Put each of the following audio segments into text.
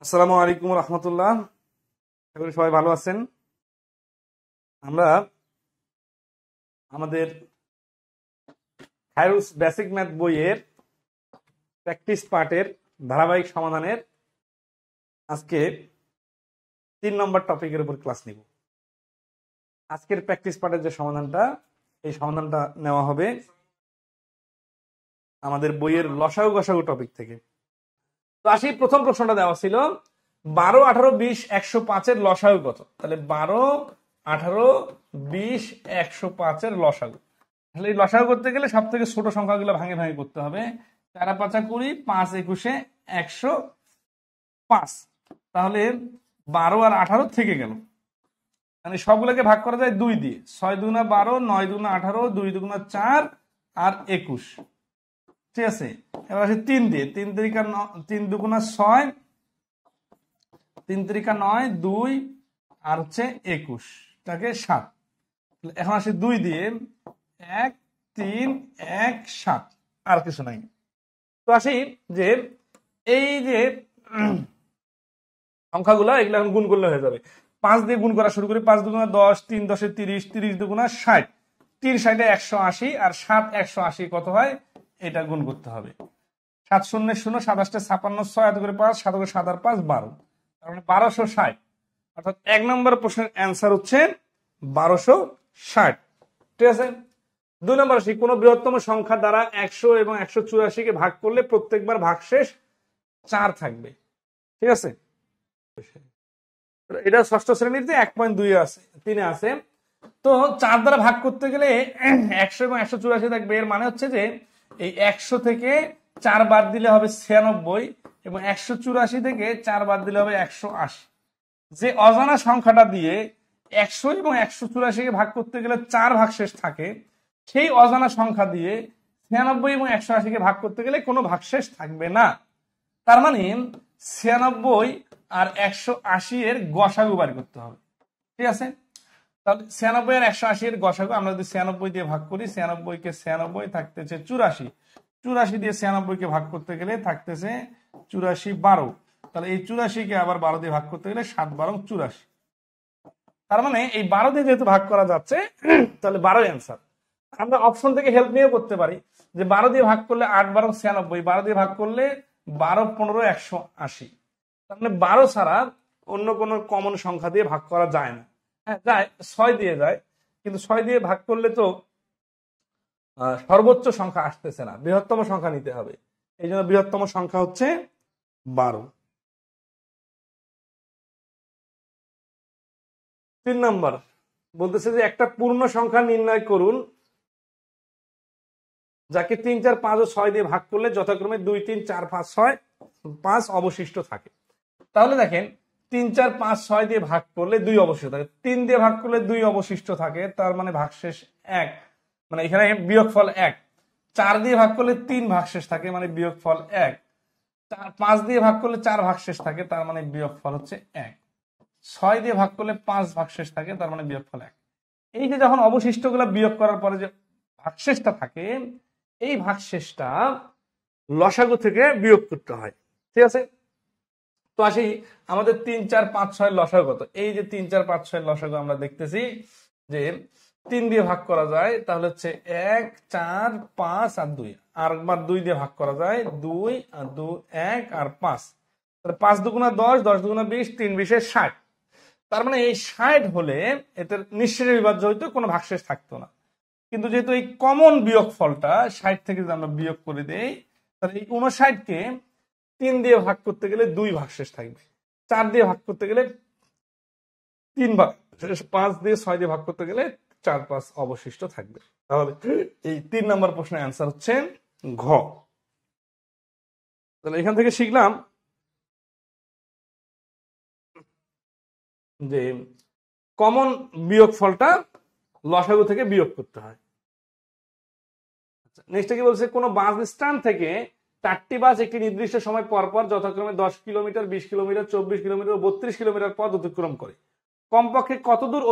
আসসালামু আলাইকুম রহমতুল্লাহ। সবাই ভালো আছেন। আমরা আমাদের খায়রুস বেসিক ম্যাথ বইয়ের প্র্যাকটিস পার্টের ধারাবাহিক সমাধানের আজকে 3 নম্বর টপিকের উপর ক্লাস নিব। আজকের প্র্যাকটিস পার্টের যে সমাধানটা, এই সমাধানটা নেওয়া হবে আমাদের বইয়ের লসাগু গসাগু টপিক থেকে। তো আসি, প্রথম প্রশ্নটা দেওয়া ছিল 12, 18, 20, 105 এর লসাগু কত। তাহলে 12, 18, 20, 105 এর লসাগু। তাহলে এই লসাগু করতে গেলে সব থেকে ছোট সংখ্যাগুলো ভাঙে ভাঙে করতে হবে। 4 5 20, 5 21 105। তাহলে 12 আর 18 থেকে গেল, মানে সবগুলোকে ভাগ করা যায় 2 দিয়ে। 6 দুগুণা 12, 9 দুগুণা 18, 2 দুগুণা 4 আর 21। ঠিক আছে, এবার আসে 3 দিয়ে। 3 দুগুণা 6, 3 তিরিকা 9, 2 আর হচ্ছে 21, তাকে 7। এখন আসে 2 দিয়ে, 1 3 1 7, আর কিছু নাই। তো আসি যে এই যে সংখ্যাগুলো, এগুলো এখন গুণ করলে হয়ে যাবে। 5 দিয়ে গুণ করা শুরু করি। 5 দুগুণা 10, 3 10 30, 30 দুগুণা 60, 3 60 180, আর 7 180 কত হয় এটা গুণ করতে হবে। 7 0 0, 7 8 56, 6 এত করে 5, 7 করে 7 আর 5 12, তার মানে 1260। অর্থাৎ 1 নম্বর প্রশ্নের অ্যান্সার হচ্ছে 1260। ঠিক আছে। 2 নম্বর আসি, কোন বৃহত্তম সংখ্যা দ্বারা 100 এবং 184 কে ভাগ করলে প্রত্যেকবার ভাগশেষ 4 থাকবে। ঠিক আছে, এটা ষষ্ঠ শ্রেণীতে 1.2 আছে, 3 আছে। তো 4 দ্বারা ভাগ করতে গেলে 100 এবং 184 থাকবে। এর মানে হচ্ছে যে এই 100 থেকে 4 বাদ দিলে হবে 96, এবং 184 থেকে 4 বাদ দিলে হবে 180। যে অজানা সংখ্যাটা দিয়ে 100 এবং 184 কে ভাগ করতে গেলে 4 ভাগশেষ থাকে, সেই অজানা সংখ্যা দিয়ে 96 এবং 180 কে ভাগ করতে গেলে কোনো ভাগশেষ থাকবে না। তার মানে 96 আর 180 এর গসাগু বার করতে হবে। ঠিক আছে, তাহলে 96 আর 180 এর গসাগু আমরা যদি 96 দিয়ে ভাগ করি, 96 কে 96 থাকতেছে 84, 84 দিয়ে 96 কে ভাগ করতে গেলে থাকতেছে 84 12। তাহলে এই 84 কে আবার 12 দিয়ে ভাগ করতে গেলে 7 12 84। তার মানে এই 12 দিয়ে যেহেতু ভাগ করা যাচ্ছে, তাহলে 12 অ্যান্সার। আমরা অপশন থেকে হেল্প নিয়েও করতে পারি, যে 12 দিয়ে ভাগ করলে 8 12 96, 12 দিয়ে ভাগ করলে 12 15 180। তার মানে 12 ছাড়া অন্য কোন কমন সংখ্যা দিয়ে ভাগ করা যায় না। হ্যাঁ যায়, 6 দিয়ে যায়, কিন্তু 6 দিয়ে ভাগ করলে তো সর্বোচ্চ সংখ্যা আসতেছে না, বৃহত্তম সংখ্যা নিতে হবে। এই জন্য বৃহত্তম সংখ্যা হচ্ছে 12। 3 নম্বর বলতেছে যে একটা পূর্ণ সংখ্যা নির্ণয় করুন যাকে 3 4 5 ও 6 দিয়ে ভাগ করলে যথাক্রমে 2 3 4 5 6 5 অবশিষ্ট থাকে। তাহলে দেখেন 3 4 5 6 দিয়ে ভাগ করলে 2 অবশিষ্ট থাকে, 3 দিয়ে ভাগ করলে 2 অবশিষ্ট থাকে, তার মানে ভাগশেষ 1, মানে এখানে বিয়োগফল 1। 4 দিয়ে ভাগ করলে 3 ভাগশেষ থাকে, মানে বিয়োগফল 1। 5 দিয়ে ভাগ করলে 4 ভাগশেষ থাকে, তার মানে বিয়োগফল হচ্ছে 1। 6 দিয়ে ভাগ করলে 5 ভাগশেষ থাকে, তার মানে বিয়োগফল 1। এই যে যখন অবশিষ্টগুলো বিয়োগ করার পরে যে ভাগশেষটা থাকে, এই ভাগশেষটা লসাগু থেকে বিয়োগ করতে হয়। ঠিক আছে, তো আসি আমাদের 3 4 5 6 লসাগু কত। এই যে 3 4 5 6 লসাগু আমরা দেখতেছি যে 3 দিয়ে ভাগ করা যায়, তাহলে হচ্ছে 1 4 5 আর 2, আর একবার 2 দিয়ে ভাগ করা যায়, 2 আর 2 1 আর 5। তাহলে 5 দুগুণা 10, 10 দুগুণা 20, 3 20 60। তার মানে এই 60 হলে এটার নিঃশেষে বিভাজ্য হইতো, কোনো ভাগশেষ থাকতো না। কিন্তু যেহেতু এই কমন বিয়োগ ফলটা 60 থেকে যদি আমরা বিয়োগ করে দেই, তাহলে এই 59 কে 3 দিয়ে ভাগ করতে গেলে 2 ভাগশেষ থাকবে, 4 দিয়ে ভাগ করতে গেলে 3 ভাগ, 5 দিয়ে 6 দিয়ে ভাগ করতে গেলে 4 5 অবশিষ্ট থাকবে। তাহলে এই 3 নম্বর প্রশ্নের অ্যান্সার হচ্ছে ঘ। তাহলে এখান থেকে শিখলাম যে কমন বিয়োগ ফলটা লসাগু থেকে বিয়োগ করতে হয়। নেক্সট কি বলছে, কোন বাস স্ট্যান্ড থেকে 4টি বাস একটি নির্দিষ্ট সময় পর পর যথাক্রমে 10 কিলোমিটার, 20 কিলোমিটার, 24 কিলোমিটার ও 32 কিলোমিটার পথ অতিক্রম করে। কমপক্ষে কতদূর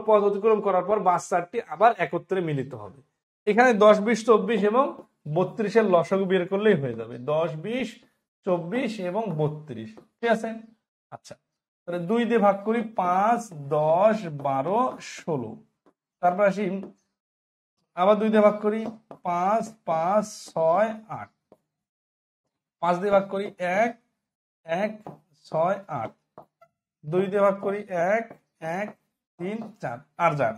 পথ অতিক্রম করার পর বাস 4টি আবার একত্রে মিলিত হবে। এখানে 10 20 24 এবং 32 এর লসাগু বের করলেই হয়ে যাবে। 10 20 24 এবং 32। ঠিক আছে, আচ্ছা, তাহলে 2 দিয়ে ভাগ করি 5, 10, 12, 16। তারপর আসি আবার 2 দিয়ে ভাগ করি 5, 5, 6, 8। 5 দিয়ে ভাগ করি 1, 1, 6, 8। 2 দিয়ে ভাগ করি 1, 1, 3, 4 আর যার।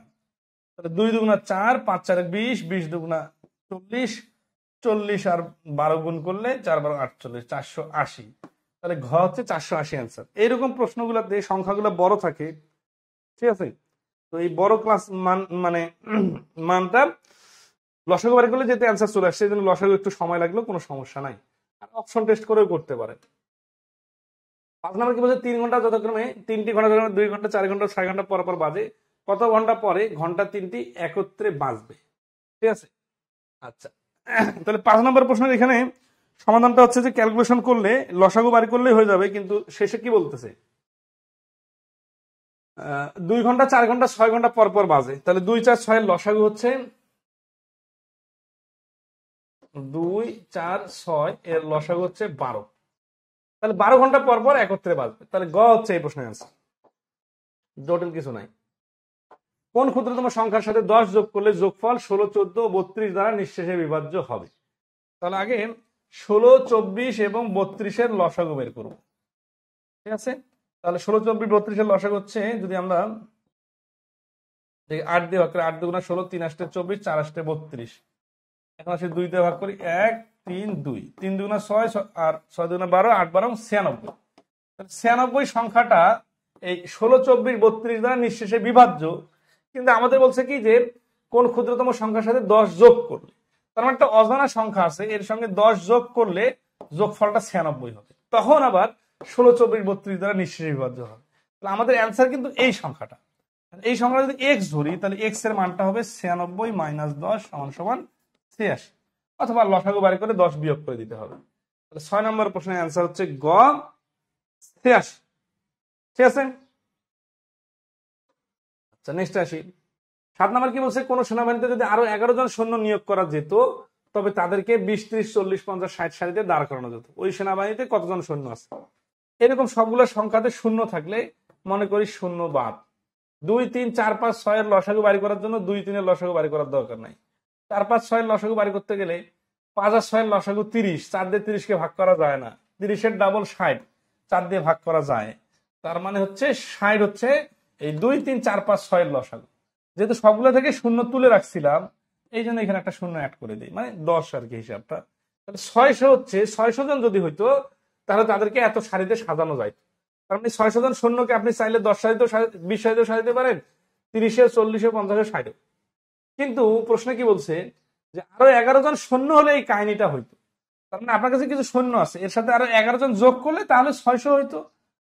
তাহলে 2 দুগুণা 4, 5 4 20, 20 দুগুণা 40, 40 আর 12 গুণ করলে 4 12 48, 480। তাহলে ঘ হচ্ছে 480 অ্যান্সার। এইরকম প্রশ্নগুলোতে সংখ্যাগুলো বড় থাকে, ঠিক আছে? তো এই বড় ক্লাস মানে মানটা লসাগু বের করলে যেতে অ্যান্সার চলে আসছে, এই জন্য লসাগু একটু সময় লাগলেও কোনো সমস্যা নাই, আর অপশন টেস্ট করেও করতে পারে। 5 নম্বর কি বলছে 3 ঘন্টা যথাক্রমে 3টি ঘন্টা 2 ঘন্টা 4 ঘন্টা 6 ঘন্টা পর পর বাজে, কত ঘন্টা পরে ঘন্টা 3টি একত্রে বাজবে, ঠিক আছে? আচ্ছা, তাহলে 5 নম্বর প্রশ্নের এখানে সমাধানটা হচ্ছে যে ক্যালকুলেশন করলে লসাগু বাড়ি করলেই হয়ে যাবে, কিন্তু শেষে কি বলতেছে 2 ঘন্টা 4 ঘন্টা 6 ঘন্টা পর পর বাজে। তাহলে 2 4 6 এর লসাগু হচ্ছে 2 4 6 এর লসাগু হচ্ছে 12। তাহলে 12 ঘন্টা পর পর একত্রে বাজবে। তাহলে গ হচ্ছে এই প্রশ্নের অ্যান্সার, জটিল কিছু নাই। কোন ক্ষুদ্রতম সংখ্যার সাথে 10 যোগ করলে যোগফল 16 14 32 দ্বারা নিঃশেষে বিভাজ্য হবে? তাহলে আগে 16 24 এবং 32 এর লসাগু বের করব, ঠিক আছে? তাহলে 16 24 32 এর লসাগু হচ্ছে, যদি আমরা 8 দিয়ে ভাগ করি 8 দুগুণা 16, 3 8 24, 4 8 32। এখন আসে 2 দিয়ে ভাগ করি 1 3 2, 3 দুগুণা 6 আর 6 দুগুণা 12, 8 12 96। 96 সংখ্যাটা এই 16 24 32 দ্বারা নিঃশেষে বিভাজ্য, কিন্তু আমাদের বলছে কি যে কোন ক্ষুদ্রতম সংখ্যার সাথে 10 যোগ করলে, তার মানে একটা অজানা সংখ্যা আছে, এর সঙ্গে 10 যোগ করলে যোগফলটা 96 হবে, তখন আবার 16 24 32 দ্বারা নিঃশেষে বিভাজ্য হবে। তাহলে আমাদের অ্যান্সার কিন্তু এই সংখ্যাটা। এই সংখ্যাটা যদি এক্স ধরি, তাহলে এক্স এর মানটা হবে 96 মাইনাস 10 সমান সমান 86, অথবা লসাগু বাড়ি করে 10 বিয়োগ করে দিতে হবে। তাহলে 6 নম্বর প্রশ্নের অ্যান্সার হচ্ছে গ 86, ঠিক আছে? আচ্ছা, নেক্সট আসি। 7 নম্বর কি বলছে, কোন সেনাবাহিনীতে যদি আরো 11 জন সৈন্য নিয়োগ করা যেত, তবে তাদেরকে 20 30 40 50 60 সারিতে দাঁড় করানো যেত। ওই সেনাবাহিনীতে কতজন সৈন্য আছে? এরকম সবগুলো সংখ্যাতে শূন্য থাকলে মনে করি শূন্য বাদ। 2 3 4 5 6 এর লসাগু বাড়ি করার জন্য 2 3 এর লসাগু বাড়ি করার দরকার নাই। 4 5 6 এর লসাগু বাড়ি করতে গেলে 5 আর 6 এর লসাগু 30, 4 দিয়ে 30 কে ভাগ করা যায় না, 30 এর ডাবল 60, 4 দিয়ে ভাগ করা যায়। তার মানে হচ্ছে 60 হচ্ছে এই 2 3 4 5 6 এর লসাগু। যেহেতু সবগুলো থেকে শূন্য তুলে রাখছিলাম, এই জন্য এখানে একটা শূন্য অ্যাড করে দিই, মানে 10 আর কি হিসাবটা। তাহলে 600 হচ্ছে, 600 জন যদি হইতো তাহলে তাদেরকে এত সারিতে সাজানো যায়। তার মানে 600 জন সৈন্যকে আপনি চাইলে 10 সারিতেও 20 সারিতেও সাজাতে পারেন, 30 40 50 60। কিন্তু প্রশ্নে কি বলছে যে আরো 11 জন সৈন্য হলে এই কাহিনীটা হইতো। তার মানে আপনার কাছে কিছু সৈন্য আছে, এর সাথে আরো 11 জন যোগ করলে তাহলে 600 হইতো।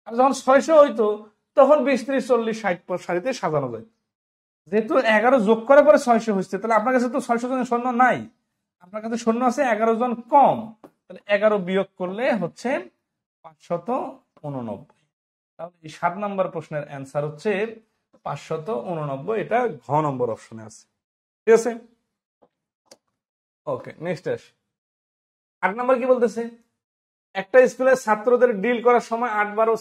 আর যখন 600 হইতো তখন 20 30 40 60 সারিতে সাজানো যায়। যেহেতু 11 যোগ করার পরে 600 হচ্ছে, তাহলে আপনার কাছে তো 600 জনের সৈন্য নাই, আপনার কাছে সৈন্য আছে 11 জন কম। তাহলে 11 বিয়োগ করলে হচ্ছে 589। তাহলে এই 7 নম্বর প্রশ্নের অ্যান্সার হচ্ছে 589। এটা ঘ নম্বর অপশনে আছে, ঠিক আছে? ওকে, নেক্সট আসি। 8 নম্বর কি বলতেছে, একটা স্কুলের ছাত্রদের ডিল করার সময় 8 12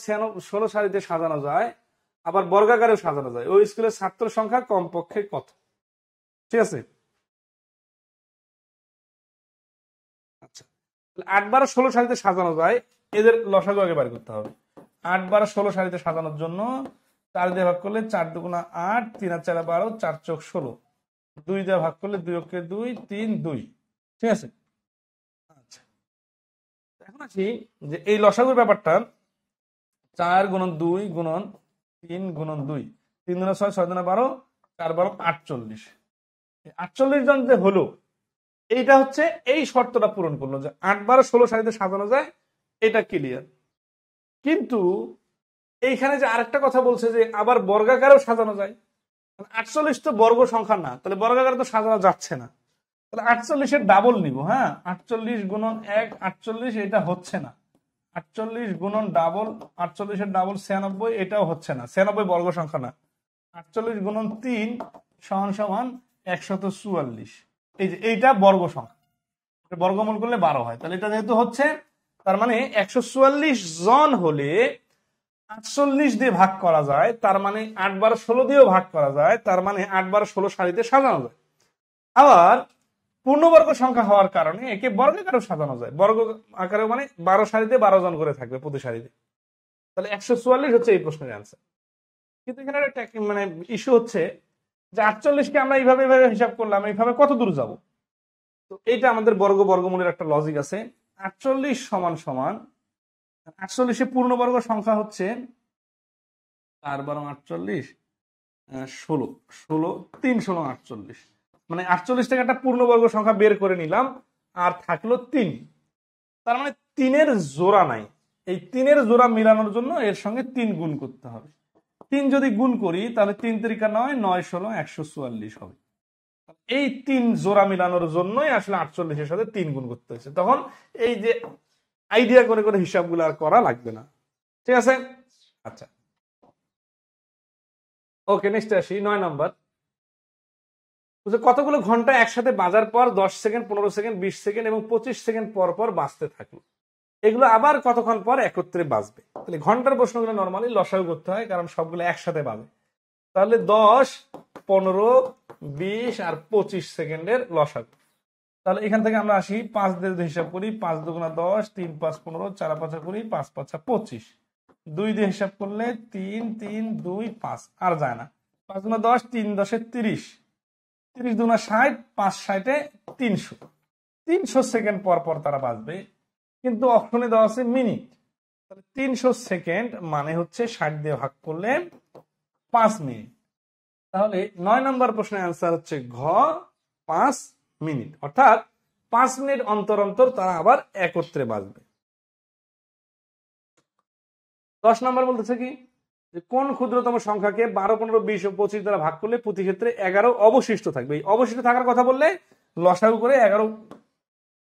16 সারিতে সাজানো যায়, আবার বর্গাকারেও সাজানো যায়। ওই স্কুলের ছাত্র সংখ্যা কমপক্ষে কত? ঠিক আছে, আচ্ছা 8 12 16 সারিতে সাজানো যায়, এদের লসাগু আগে বের করতে হবে। 8 12 16 সারিতে সাজানোর জন্য 4 দিয়ে ভাগ করলে 4 দুগুণা 8, 3 আর 4 12, 4 চোখ 16, 2 দিয়ে ভাগ করলে 2 অক্ষে 2 3 2, ঠিক আছে? আচ্ছা, এখন আসি যে এই লসাগুর ব্যাপারটা, 4 গুণন 2 গুণন 3 গুণন 2, 3 দুনা 6, 6 দুনা 12, 4 12 48। 48 জন যে হলো, এইটা হচ্ছে এই শর্তটা পূরণ করলো যে 8 12 16 সারিতে সাজানো যায়, এটা ক্লিয়ার। কিন্তু এইখানে যে আরেকটা কথা বলছে যে আবার বর্গাকারেও সাজানো যায়, 48 তো বর্গ সংখ্যা না, তাহলে বর্গাকারে তো সাজানো যাচ্ছে না। তাহলে 48 এর ডাবল নিব। হ্যাঁ, 48 গুণন 1 48, এটা হচ্ছে না। 48 গুণন ডাবল 48 এর ডাবল 96, এটাও হচ্ছে না, 96 বর্গ সংখ্যা না। 48 গুণন 3 সমান সমান 144। এই যে এইটা বর্গ সংখ্যা, বর্গমূল করলে 12 হয়। তাহলে এটা যেহেতু হচ্ছে, তার মানে 144 জন হলে 48 দিয়ে ভাগ করা যায়, তার মানে 8 বার 16 দিয়েও ভাগ করা যায়, তার মানে 8 বার 16 সারিতে সাজানো যায়। আবার পূর্ণবর্গ সংখ্যা হওয়ার কারণে একে বর্গাকারেও সাজানো যায়, বর্গ আকারে, মানে 12 সারিতে 12 জন করে থাকবে প্রতি সারিতে। তাহলে 144 হচ্ছে এই প্রশ্নের অ্যান্সার। কিন্তু এখানে একটা মানে ইস্যু হচ্ছে যে 48কে আমরা এইভাবে হিসাব করলাম, এইভাবে কত দূর যাব? তো এইটা আমাদের বর্গমূলের একটা লজিক আছে। 48 সমান সমান 48 পূর্ণবর্গ সংখ্যা হচ্ছে 4 12 48 16 16 3 16 48, মানে 48 থেকে একটা পূর্ণবর্গ সংখ্যা বের করে নিলাম, আর থাকলো 3। তার মানে 3-এর জোড়া নাই। এই 3-এর জোড়া মিলানোর জন্য এর সঙ্গে 3 গুণ করতে হবে। 3 যদি গুণ করি তাহলে 3 3 9 9 16 144 হবে। এই 3 জোড়া মিলানোর জন্যই আসলে 48-এর সাথে 3 গুণ করতে হয়েছে। তখন এই যে আইডিয়া করে করে হিসাবগুলো আর করা লাগবে না। ঠিক আছে, আচ্ছা ওকে, নেক্সট আসি 9 নাম্বার। কতগুলো ঘন্টা একসাথে বাজার পর 10 সেকেন্ড 15 সেকেন্ড 20 সেকেন্ড এবং 25 সেকেন্ড পর পর বাজতে থাকলো, এগুলো আবার কতক্ষণ পর একত্রে বাজবে? তাহলে ঘন্টার প্রশ্নগুলো নর্মালি লসাগু করতে হয়, কারণ সবগুলো একসাথে বাজে। তাহলে 10 15 20 আর 25 সেকেন্ডের লসাগু। তাহলে এখান থেকে আমরা আসি 5 দিয়ে হিসাব করি, 5 দুগুণা 10, 3 5 15, 4 5 20, 5 5 25। 2 দিয়ে হিসাব করলে 3 3 2 5, আর যায় না। 5 দুগুণা 10, 3 10 30, 30 দুগুণা 60, 5 60 300। 300 সেকেন্ড পর পর তারা বাজবে, কিন্তু অপশনে দেওয়া আছে মিনিট। তাহলে 300 সেকেন্ড মানে হচ্ছে 60 দিয়ে ভাগ করলে 5 মিনিট। তাহলে 9 নম্বর প্রশ্নের অ্যান্সার হচ্ছে ঘ 5 মিনিট, অর্থাৎ 5 মিনিট অন্তর অন্তর তারা আবার একত্রে বাজবে। 10 নম্বর বলতেছে কি, যে কোন ক্ষুদ্রতম সংখ্যাকে 12 15 20 ও 25 দ্বারা ভাগ করলে প্রতি ক্ষেত্রে 11 অবশিষ্ট থাকবে? এই অবশিষ্ট থাকার কথা বললে লসাগু করে 11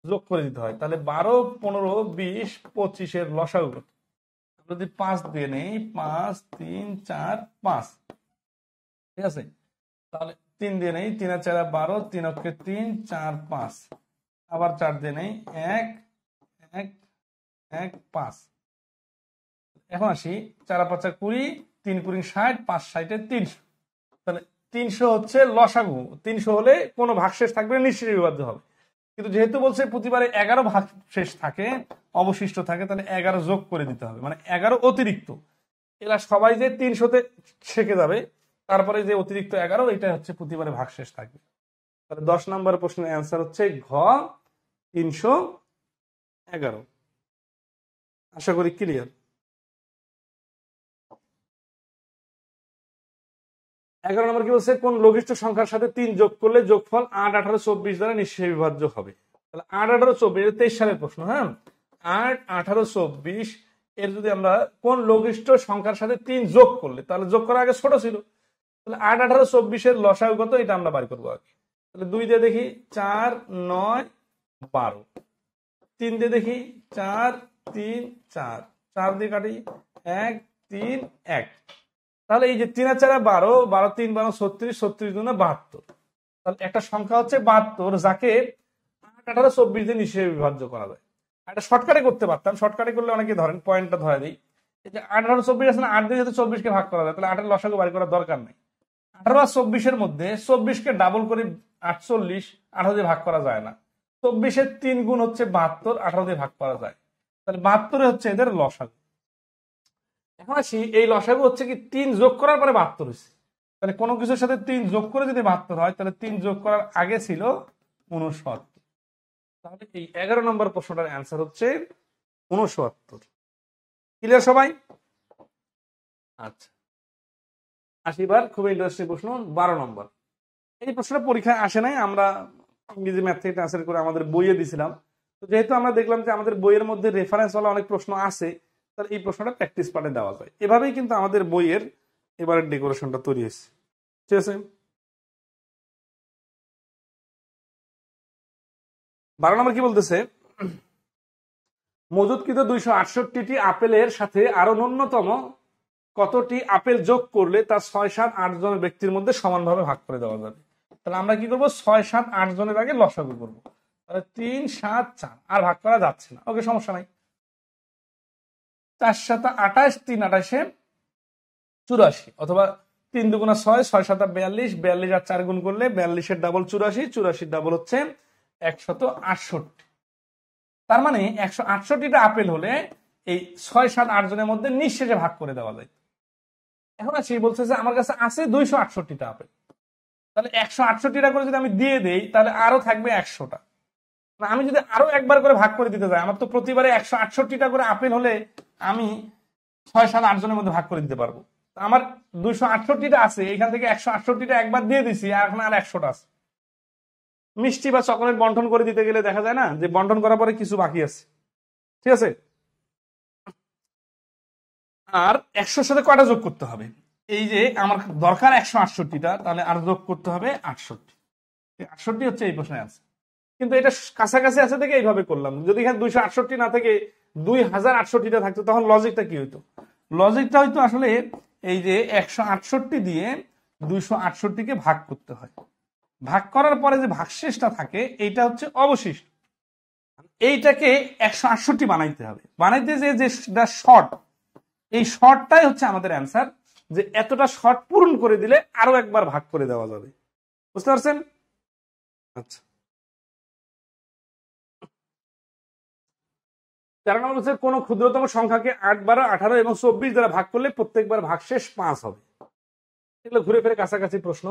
যোগ করে দিতে হয়। তাহলে 12 15 20 25 এর লসাগু যদি 5 দিয়ে নেই, 5 3 4 5, ঠিক আছে। তাহলে 3 দিয়ে নেই, 3 আর 4 12, 3 অক্ষে 3 4 5, আবার 4 দিয়ে নেই, 1 1 1 5। এখন আসি 4 5 20, 3 20 60, 5 60 300। তাহলে 300 হচ্ছে লসাগু। 300 হলে কোনো ভাগশেষ থাকবে, নিশ্চয়ই বিভাজ্য হবে। কিন্তু যেহেতু বলছে প্রতিবারে 11 ভাগশেষ থাকে, অবশিষ্ট থাকে, তাহলে 11 যোগ করে দিতে হবে, মানে 11 অতিরিক্ত। এরা সবাই যে 300-তে ছেকে যাবে, তারপরে যে অতিরিক্ত 11, এটা হচ্ছে প্রতিবারে ভাগশেষ থাকবে। তাহলে 10 নম্বর প্রশ্নের অ্যান্সার হচ্ছে ঘ 311। আশা করি ক্লিয়ার। 11 নম্বর কি বলছে, কোন লঘিষ্ঠ সংখ্যার সাথে 3 যোগ করলে যোগফল 8 18 24 দ্বারা নিশ্চয়ই বিভাজ্য হবে? তাহলে 8 18 24, 23 সালের প্রশ্ন। হ্যাঁ, 8 18 24 এর যদি আমরা কোন লঘিষ্ঠ সংখ্যার সাথে 3 যোগ করলে, তাহলে যোগ করা আগে ছোট ছিল, তাহলে 8 18 24 এর লসাগু কত এটা আমরা বাড়ি করবো আগে। তাহলে 2 দিয়ে দেখি 4 9 12, 3 দিয়ে দেখি 4 3 4, 4 দিয়ে কাটি 1 3 1। তাহলে এই যে 3 আর 4 12, 12 3 12 36, 36 দুগুণে 72। তাহলে একটা সংখ্যা হচ্ছে 72, যাকে 8 18 24 দিয়ে নিশ্চয়ই বিভাজ্য করা যায়। এটা শর্টকাটে করতে পারতাম, শর্টকাটে করলে অনেকে ধরেন পয়েন্টটা ধরে দিই, এই যে 8 18 24 আছে না, 8 দিয়ে যেহেতু 24 কে ভাগ করা যায়, তাহলে 8 এর লসাগু বাড়ি করার দরকার নেই। 18 আর 24 এর মধ্যে 24 কে ডাবল করে 48, 18 দিয়ে ভাগ করা যায় না। 24 এর 3 গুণ হচ্ছে 72, 18 দিয়ে ভাগ করা যায়। তাহলে 72 হচ্ছে এদের লসাগু। এখন আসি, এই লসাগু হচ্ছে কি 3 যোগ করার পরে 72 হয়েছে। তাহলে কোনো কিছুর সাথে 3 যোগ করে যদি 72 হয়, তাহলে 3 যোগ করার আগে ছিল 69। তাহলে এই 11 নম্বর প্রশ্নটার অ্যান্সার হচ্ছে 69। ক্লিয়ার সবাই? আচ্ছা, আসিবার খুবই ইন্টারেস্টিং প্রশ্ন 12 নম্বর। এই প্রশ্নটা পরীক্ষায় আসে নাই, আমরা ইংরেজি ম্যাথ থেকে ট্রান্সলেট করে আমাদের বইয়ে দিছিলাম। তো যেহেতু আমরা দেখলাম যে আমাদের বইয়ের মধ্যে রেফারেন্স ওয়ালা অনেক প্রশ্ন আছে, তাহলে এই প্রশ্নটা প্র্যাকটিস পার্টে দেওয়া যায়। এভাবেই কিন্তু আমাদের বইয়ের এবারের ডেকোরেশনটা তৈরি হয়েছে। ঠিক আছে, 12 নম্বর কি বলতেছে, মজুদকৃত 268টি আপেলের সাথে আরো ন্যূনতম কতটি আপেল যোগ করলে তা 6 7 8 জনের ব্যক্তির মধ্যে সমানভাবে ভাগ করে দেওয়া যাবে? তাহলে আমরা কি করবো, 6 7 8 জনের আগে লসাগু করবো। তাহলে 3 7 4, আর ভাগ করা যাচ্ছে না, ওকে সমস্যা নাই। 4 7 28, 3 28 84, অথবা 3 2 6, 6 7 42, 42 আর 4 গুণ করলে 42 এর ডাবল 84, 84 ডাবল হচ্ছে 168। তার মানে 168টা আপেল হলে এই 6 7 8 জনের মধ্যে নিঃশেষে ভাগ করে দেওয়া যায়। এখন আসি বলছে যে আমার কাছে আছে 268টা আপেল, তাহলে 168টা করে যদি আমি দিয়ে দেই তাহলে আরো থাকবে 100টা। আমি যদি আরো একবার করে ভাগ করে দিতে যাই, আমার তো প্রতিবারে 168টা করে আপেল হলে আমি 6 7 8 জনের মধ্যে ভাগ করে দিতে পারবো। আমার 268টা আছে, এখান থেকে 168টা একবার দিয়ে দিছি, আর এখন আর 100টা আছে। মিষ্টি বা চকলেট বন্টন করে দিতে গেলে দেখা যায় না যে বন্টন করার পরে কিছু বাকি আছে, ঠিক আছে। আর 100-র সাথে কয়টা যোগ করতে হবে? এই যে আমার দরকার 168টা, তাহলে আর যোগ করতে হবে 68। 68 হচ্ছে এই প্রশ্নের আনসার। কিন্তু এটা কাছাকাছি আছে থেকে এইভাবে করলাম। যদি এখানে 268 না থেকে 2068টা থাকতো তখন লজিকটা কি হইতো? লজিকটা হয়তো আসলে এই যে 168 দিয়ে 268কে ভাগ করতে হয়, ভাগ করার পরে যে ভাগশেষটা থাকে এইটা হচ্ছে অবশিষ্ট, এইটাকে 168 বানাইতে হবে। বানাইতে যে শর্ট, এই শর্টটাই হচ্ছে আমাদের অ্যান্সার, যে এতটা শর্ট পূরণ করে দিলে আরো একবার ভাগ করে দেওয়া যাবে। বুঝতে পারছেন? আচ্ছা, 13 নম্বর হচ্ছে কোন ক্ষুদ্রতম সংখ্যাকে 8 12 18 এবং 24 দ্বারা ভাগ করলে প্রত্যেকবার ভাগশেষ 5 হবে। এগুলো ঘুরে ফিরে কাছাকাছি প্রশ্ন।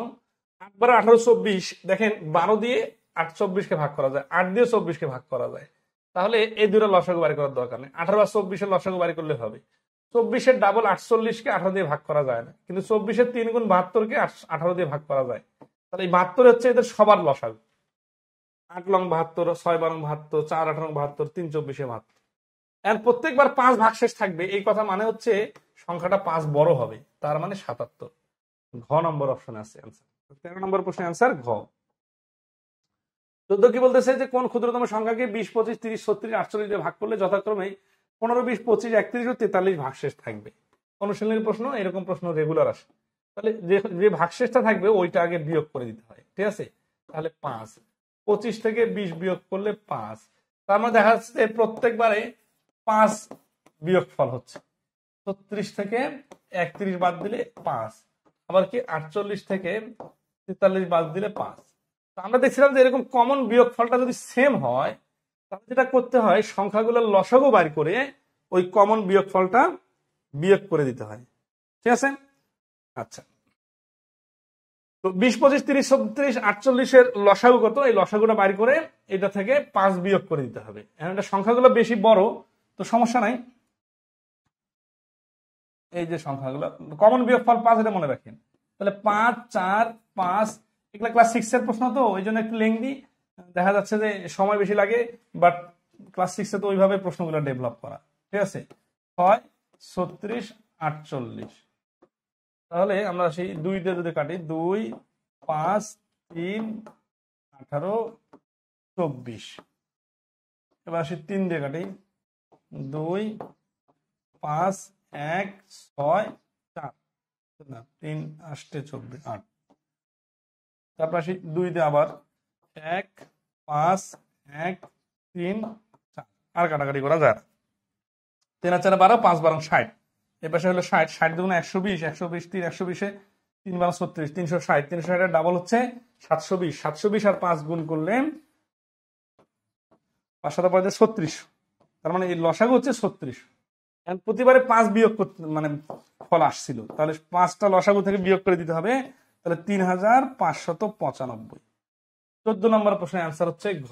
8 12 18 24, দেখেন 12 দিয়ে 8 24কে ভাগ করা যায়, 8 দিয়ে 24কে ভাগ করা যায়, তাহলে এই দুটো লসাগু বাড়ি করার দরকার নেই। 18 আর 24-এর লসাগু বাড়ি করলে হবে। 24-এর ডাবল 48কে 18 দিয়ে ভাগ করা যায় না, কিন্তু 24-এর 3 গুণ 72কে 18 দিয়ে ভাগ করা যায়। তাহলে এই 72 হচ্ছে এদের সবার লসাগু। 8 লং 72, 6 12 72, 4 18 72, 3 24 72। এখন প্রত্যেকবার 5 ভাগশেষ থাকবে, এই কথা মানে হচ্ছে সংখ্যাটা 5 বড় হবে, তার মানে 77। ঘ নম্বর অপশন আছে অ্যান্সার। 13 নম্বর প্রশ্নের অ্যান্সার ঘ। 14 কি বলতেছে যে কোন ক্ষুদ্রতম সংখ্যাকে 20 25 30 36 48 দিয়ে ভাগ করলে যথাক্রমে 15 20 25 31 ও 43 ভাগশেষ থাকবে। অনুশীলনের প্রশ্ন, এরকম প্রশ্ন রেগুলার আসে। তাহলে যে ভাগশেষটা থাকবে ওইটা আগে বিয়োগ করে দিতে হয়, ঠিক আছে। তাহলে 5, 25 থেকে 20 বিয়োগ করলে 5, তার মানে দেখা যাচ্ছে যে প্রত্যেকবারে 5 বিয়োগ ফল হচ্ছে। 36 থেকে 31 বাদ দিলে 5, আবার কি 48 থেকে 43 বাদ দিলে 5। আমরা দেখছিলাম যে এরকম কমন বিয়োগ ফলটা যদি সেম হয় তাহলে যেটা করতে হয় সংখ্যাগুলোর লসাগু বাইর করে ওই কমন বিয়োগ ফলটা বিয়োগ করে দিতে হয়, ঠিক আছে। আচ্ছা, তো 20 25 30 36 48-এর লসাগু কত? এই লসাগুটা বাইর করে এটা থেকে 5 বিয়োগ করে দিতে হবে। এখন এটা সংখ্যাগুলো বেশি বড় তো সমস্যা নাই, এই যে সংখ্যাগুলো কমন বিয়োগফল 5, এটা মনে রাখেন। তাহলে 5 4 5, এগুলা ক্লাস 6 এর প্রশ্ন তো ওই জন্য একটু লেংদি দেখা যাচ্ছে যে সময় বেশি লাগে, বাট ক্লাস 6 এ তো ওইভাবে প্রশ্নগুলো ডেভেলপ করা, ঠিক আছে। 6 36 48, তাহলে আমরা সেই 2 দিয়ে যদি কাটি 2 5 3 18 24, এবার সেই 3 দিয়ে কাটি 2 5 1 6 4, না 3 8 24 8, তারপর আসি 2 দিয়ে আবার 1 5 1 3 4, আর কাটাকাটি করা যায় না। 3 আর 4 12, 5 12 60, এই পাশে হলো 60, 60 দুগুণে 120, 120 3 120-এ 3 12 36, 360, 360 এর ডাবল হচ্ছে 720, 720 আর 5 গুণ করলে 5 7 5 36, তার মানে এই লসাগু হচ্ছে 36। প্রতিবারে 5 বিয়োগ করতে মানে ফল আসছিল, তাহলে 5টা লসাগু থেকে বিয়োগ করে দিতে হবে, তাহলে 3595। 14 নম্বর প্রশ্নের অ্যান্সার হচ্ছে ঘ,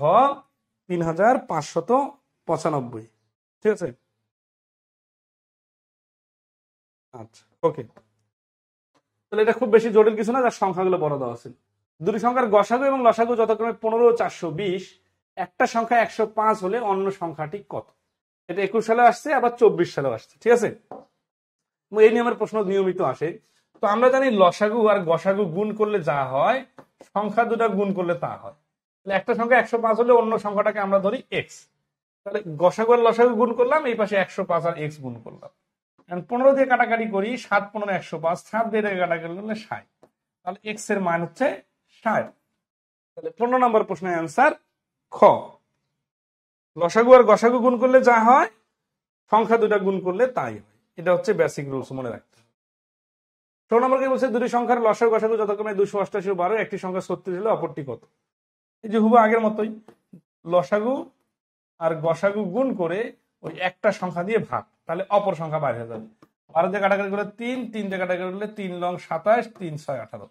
3595, ঠিক আছে। আচ্ছা, ওকে, তাহলে এটা খুব বেশি জটিল কিছু না, যার সংখ্যাগুলো বড় দেওয়া আছে। দুটি সংখ্যার গসাগু এবং লসাগু যথাক্রমে 15 ও 420, একটা সংখ্যা 105 হলে অন্য সংখ্যাটি কত? এটা 21 সালে আসছে, আবার 24 সালেও আসছে, ঠিক আছে। এই নিয়মের প্রশ্ন নিয়মিত আসে। তো আমরা জানি লসাগু আর গসাগু গুণ করলে যা হয়, সংখ্যা দুটা গুণ করলে তা হয়। তাহলে একটা সংখ্যা 105 হলে অন্য সংখ্যাটাকে আমরা ধরি এক্স, তাহলে গসাগু আর লসাগু গুণ করলাম, এই পাশে 105 আর এক্স গুণ করলাম। 15 দিয়ে কাটাকাটি করি, 7 15 105, 7 দিয়ে কাটাকাটি করলে 60, তাহলে এক্স এর মান হচ্ছে 60। তাহলে 15 নম্বর প্রশ্নের অ্যান্সার খ। লসাগু আর গসাগু গুণ করলে যা হয়, সংখ্যা দুটা গুণ করলে তাই হয়। এটা হচ্ছে বেসিক রুলস, মনে রাখতে হবে। 16 নম্বরকে বলছে দুটি সংখ্যার লসাগু গসাগু যথাক্রমে 288 ও 12, একটি সংখ্যা 36 হলে অপরটি কত। এই যে হুবহু আগের মতোই লসাগু আর গসাগু গুণ করে ওই একটা সংখ্যা দিয়ে ভাগ, তাহলে অপর সংখ্যা বাইরে হয়ে যাবে। 12 দিয়ে কাটাকাটি করলে 3, 3 দিয়ে কাটাকাটি করলে 3 লং 27, 3 6 18।